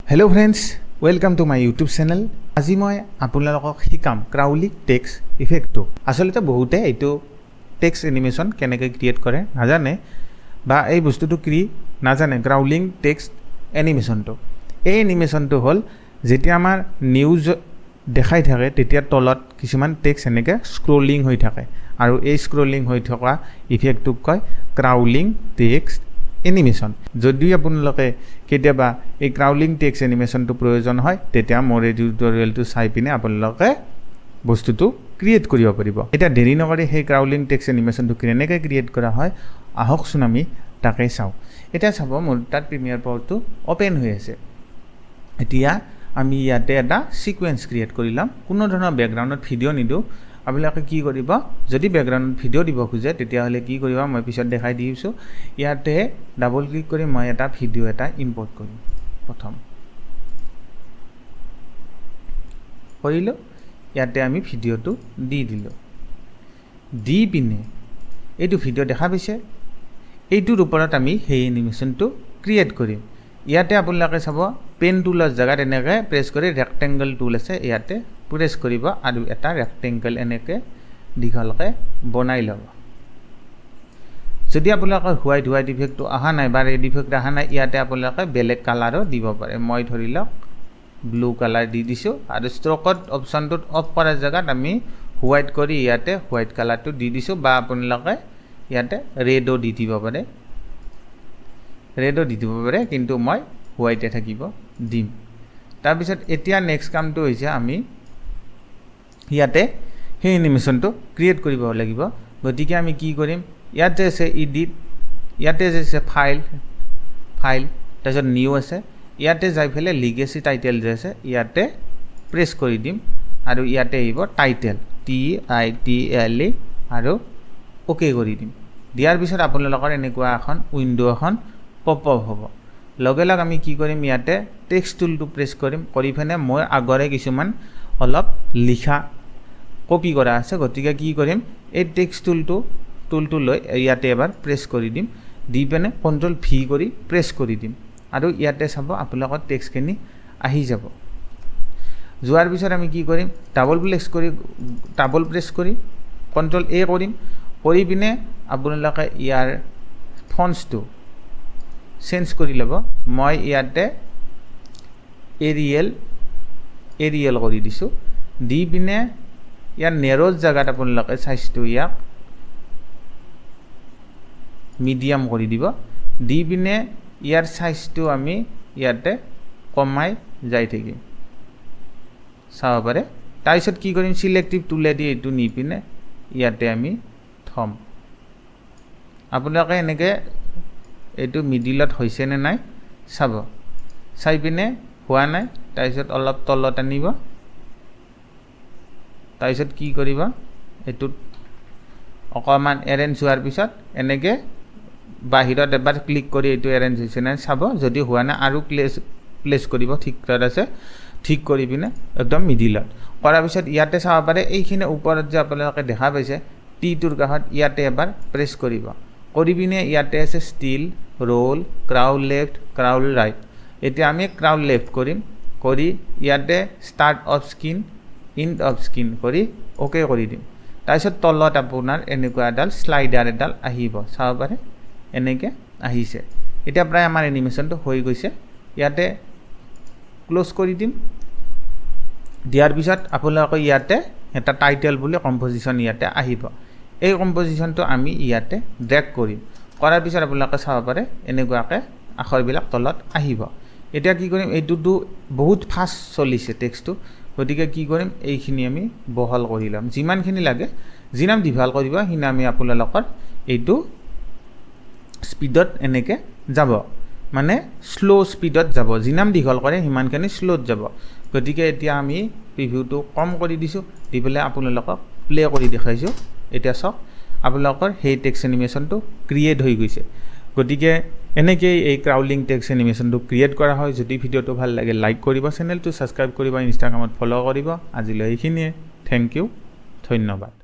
Hello friends, welcome to my YouTube channel. আজি মই আপোনালোকক শিকাম ক্ৰাউলিং টেক্সট ইফেক্টটো। আসলতে বহুতে এইটো টেক্সট এনিমেশন কেনেকৈ ক্ৰিয়েট কৰে নাজানে বা এই বস্তুটো কি নাজানে ক্ৰাউলিং টেক্সট এনিমেশনটো। এই এনিমেশনটো হ'ল যেতিয়া আমাৰ নিউজ দেখাই থাকে তেতিয়া তলত কিছুমান টেক্সট এনেকৈ স্ক্ৰলিং হৈ থাকে আৰু এই স্ক্ৰলিং হৈ থকা ইফেক্টটোক কয় ক্ৰাউলিং টেক্সট এনিমেশন। যদি আপোনালোকে কেতিয়াবা এই ক্ৰাউলিং টেক্সট এনিমেশনটো প্ৰয়োজন হয় তেতিয়া মোৰ এই টিউটৰিয়েলটো চাই পিনে আপোনালোকে বস্তুটো ক্ৰিয়েট কৰিব পাৰিব। এতিয়া দেৰি নকৰি সেই ক্ৰাউলিং টেক্সট এনিমেশনটো কেনেকৈ ক্ৰিয়েট কৰা হয় আহকচোন আমি তাকে চাওঁ। এতিয়া চাব মোৰ তাত প্ৰিমিয়াৰ প্ৰ'টো অপেন হৈ আছে। এতিয়া আমি ইয়াতে এটা সিকুৱেন্স ক্ৰিয়েট কৰি ল'ম। কোনো ধৰণৰ বেকগ্ৰাউণ্ডত ভিডিঅ' নিদিওঁ। আপোনালোকে কি কৰিব যদি বেকগ্ৰাউণ্ডত ভিডিঅ' দিব খোজে তেতিয়াহ'লে কি কৰিব মই পিছত দেখাই দিছোঁ। ইয়াতে ডাবল ক্লিক কৰি মই এটা ভিডিঅ' এটা ইম্পৰ্ট কৰিম। প্ৰথম কৰিলোঁ, ইয়াতে আমি ভিডিঅ'টো দি দিলোঁ। দি পিনে এইটো ভিডিঅ' দেখা পাইছে, এইটোৰ ওপৰত আমি সেই এনিমেশ্যনটো ক্ৰিয়েট কৰিম। ইয়াতে আপোনালোকে চাব পেন টুলৰ জেগাত এনেকৈ প্ৰেছ কৰি ৰেক্টেংগল টুল আছে ইয়াতে প্ৰেছ কৰিব আৰু এটা ৰেক্টেংগল এনেকৈ দীঘলকৈ বনাই ল'ব। যদি আপোনালোকৰ হোৱাইট ইফেক্টটো অহা নাই বা ৰেড ইফেক্ট অহা নাই ইয়াতে আপোনালোকে বেলেগ কালাৰো দিব পাৰে। মই ধৰি লওক ব্লু কালাৰ দি দিছোঁ আৰু ষ্ট্ৰকত অপশ্যনটোত অফ কৰাৰ জেগাত আমি হোৱাইট কৰি ইয়াতে হোৱাইট কালাৰটো দি দিছোঁ বা আপোনালোকে ইয়াতে ৰেডো দি দিব পাৰে। কিন্তু মই হোৱাইটে থাকিব দিম। তাৰপিছত এতিয়া নেক্সট কামটো হৈছে আমি ইয়াতে সেই এনিমেশ্যনটো ক্ৰিয়েট কৰিব লাগিব। গতিকে আমি কি কৰিম, ইয়াতে আছে ইডিট, ইয়াতে যে আছে ফাইল তাৰপিছত নিউ আছে, ইয়াতে যাই পেলাই লিগেচি টাইটেল যে আছে ইয়াতে প্ৰেছ কৰি দিম আৰু ইয়াতে আহিব টাইটেল TITLE আৰু অ'কে কৰি দিম। দিয়াৰ পিছত আপোনালোকৰ এনেকুৱা এখন উইণ্ড' এখন পপ আপ হ'ব। লগে লগে আমি কি কৰিম, ইয়াতে টেক্সট টুলটো প্ৰেছ কৰিম, কৰি পিনে মই আগৰে কিছুমান অলপ লিখা কপি কৰা আছে। গতিকে কি কৰিম, এই টেক্সট টুলটো লৈ ইয়াতে এবাৰ প্ৰেছ কৰি দিম, দি পিনে কণ্ট্ৰল V কৰি প্ৰেছ কৰি দিম আৰু ইয়াতে চাব আপোনালোকৰ টেক্সটখিনি আহি যাব। যোৱাৰ পিছত আমি কি কৰিম, ডাবল প্ৰেছ কৰি কণ্ট্ৰল A কৰিম, কৰি পিনে আপোনালোকে ইয়াৰ ফন্টছটো চেঞ্জ কৰি ল'ব। মই ইয়াতে এৰিয়েল কৰি দিছোঁ, দি পিনে ইয়াৰ নেৰৰ জেগাত আপোনালোকে চাইজটো ইয়াক মিডিয়াম কৰি দিব, দি পিনে ইয়াৰ চাইজটো আমি ইয়াতে কমাই যাই থাকিম চাব পাৰে। তাৰপিছত কি কৰিম, চিলেক্টিভ টুলেদি এইটো নি পিনে ইয়াতে আমি থ'ম। আপোনালোকে এনেকৈ এইটো মিডিলত হৈছে নে নাই চাব, চাই পিনে হোৱা নাই তাৰপিছত অলপ তলত আনিব। তাৰপিছত কি কৰিব, এইটোত অকণমান এৰেঞ্জ হোৱাৰ পিছত এনেকৈ বাহিৰত এবাৰ ক্লিক কৰি এইটো এৰেঞ্জ হৈছে নাই চাব। যদি হোৱা নাই আৰু প্লেচ কৰিব, ঠিক কৰি পিনে একদম মিডিলত কৰাৰ পিছত ইয়াতে চাব পাৰে এইখিনি ওপৰত যে আপোনালোকে দেখা পাইছে টিটোৰ কাষত ইয়াতে এবাৰ প্ৰেছ কৰিব, কৰি পিনে ইয়াতে আছে ষ্টিল, ৰোল, ক্ৰাউল লেফ্ট, ক্ৰাউল ৰাইট। এতিয়া আমি ক্ৰাউল লেফ্ট কৰিম, কৰি ইয়াতে start of screen, end of screen কৰি অ'কে কৰি দিম। তাৰপিছত তলত আপোনাৰ এনেকুৱা এডাল শ্লাইডাৰ এডাল আহিব, চাব পাৰে এনেকৈ আহিছে। এতিয়া প্ৰায় আমাৰ এনিমেশ্যনটো হৈ গৈছে, ইয়াতে ক্ল'জ কৰি দিম। দিয়াৰ পিছত আপোনালোকে ইয়াতে এটা টাইটেল বুলি কম্প'জিশ্যন ইয়াতে আহিব। এই কম্প'জিশ্যনটো আমি ইয়াতে ড্ৰেগ কৰিম, কৰাৰ পিছত আপোনালোকে চাব পাৰে এনেকুৱাকৈ আখৰবিলাক তলত আহিব। এতিয়া কি কৰিম, এইটোতো বহুত ফাষ্ট চলিছে টেক্সটটো, গতিকে কি কৰিম এইখিনি আমি বহল কৰি ল'ম। যিমানখিনি লাগে যিমান দীঘল কৰিব সিমান আমি আপোনালোকৰ এইটো স্পীডত এনেকৈ যাব, মানে শ্ল' স্পীডত যাব। যিমান দীঘল কৰে সিমানখিনি শ্ল'ত যাব। গতিকে এতিয়া আমি প্ৰিভিউটো কম কৰি দিছোঁ, দি পেলাই আপোনালোকক প্লে' কৰি দেখাইছোঁ। এতিয়া চাওক আপোনালোকৰ সেই টেক্সট এনিমেশ্যনটো ক্ৰিয়েট হৈ গৈছে। গতিকে এনেকৈয়ে এই ক্ৰাউলিং টেক্সট এনিমেশ্যনটো ক্ৰিয়েট কৰা হয়। যদি ভিডিঅ'টো ভাল লাগে লাইক কৰিব, চেনেলটো ছাবস্ক্ৰাইব কৰিব, ইনষ্টাগ্ৰামত ফ'ল' কৰিব। আজিলৈ এইখিনিয়ে, থেংক ইউ, ধন্যবাদ।